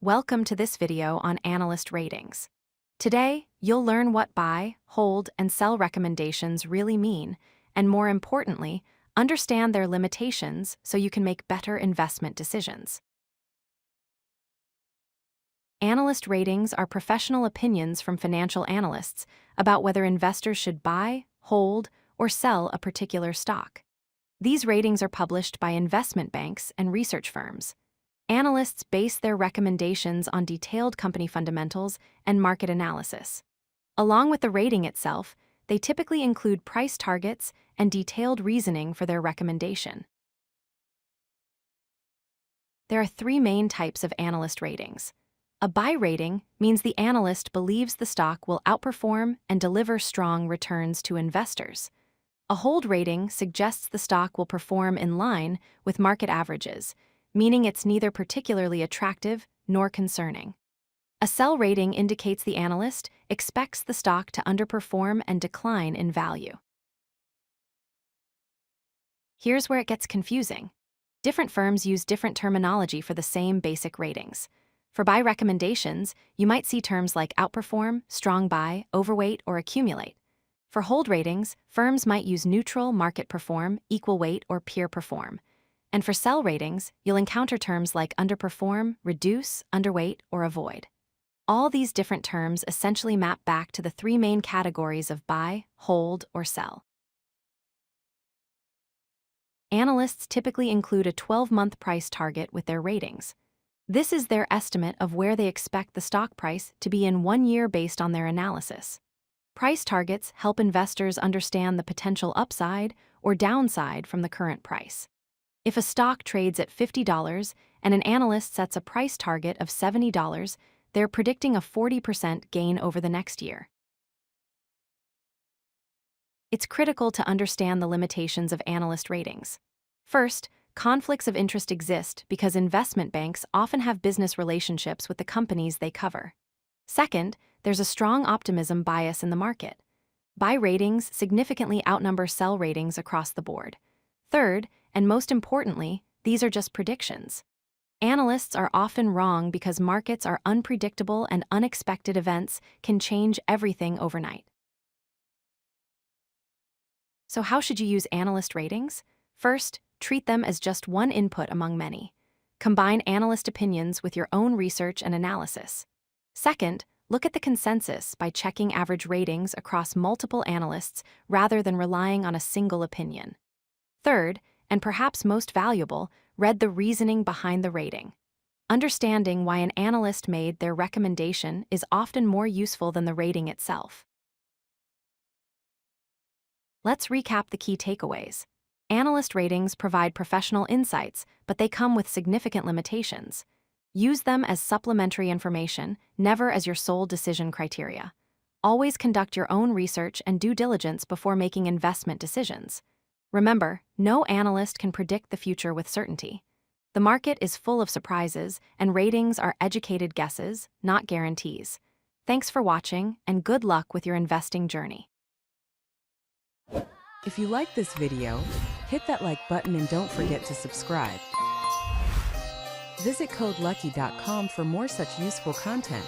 Welcome to this video on Analyst ratings. Today, you'll learn what buy, hold, and sell recommendations really mean, and more importantly, understand their limitations so you can make better investment decisions. Analyst ratings are professional opinions from financial analysts about whether investors should buy, hold, or sell a particular stock. These ratings are published by investment banks and research firms. Analysts base their recommendations on detailed company fundamentals and market analysis. Along with the rating itself, they typically include price targets and detailed reasoning for their recommendation. There are three main types of analyst ratings. A buy rating means the analyst believes the stock will outperform and deliver strong returns to investors. A hold rating suggests the stock will perform in line with market averages, meaning it's neither particularly attractive nor concerning. A sell rating indicates the analyst expects the stock to underperform and decline in value. Here's where it gets confusing. Different firms use different terminology for the same basic ratings. For buy recommendations, you might see terms like outperform, strong buy, overweight, or accumulate. For hold ratings, firms might use neutral, market perform, equal weight, or peer perform. And for sell ratings, you'll encounter terms like underperform, reduce, underweight, or avoid. All these different terms essentially map back to the three main categories of buy, hold, or sell. Analysts typically include a 12-month price target with their ratings. This is their estimate of where they expect the stock price to be in 1 year based on their analysis. Price targets help investors understand the potential upside or downside from the current price. If a stock trades at $50 and an analyst sets a price target of $70, they're predicting a 40% gain over the next year. It's critical to understand the limitations of analyst ratings. First, conflicts of interest exist because investment banks often have business relationships with the companies they cover. Second, there's a strong optimism bias in the market. Buy ratings significantly outnumber sell ratings across the board. Third, and most importantly, these are just predictions. Analysts are often wrong because markets are unpredictable and unexpected events can change everything overnight. So how should you use analyst ratings? First, treat them as just one input among many. Combine analyst opinions with your own research and analysis. Second, look at the consensus by checking average ratings across multiple analysts rather than relying on a single opinion. Third, and perhaps most valuable, read the reasoning behind the rating. Understanding why an analyst made their recommendation is often more useful than the rating itself. Let's recap the key takeaways. Analyst ratings provide professional insights, but they come with significant limitations. Use them as supplementary information, never as your sole decision criteria. Always conduct your own research and due diligence before making investment decisions. Remember, no analyst can predict the future with certainty. The market is full of surprises, and ratings are educated guesses, not guarantees. Thanks for watching, and good luck with your investing journey. If you like this video, hit that like button and don't forget to subscribe. Visit codelucky.com for more such useful content.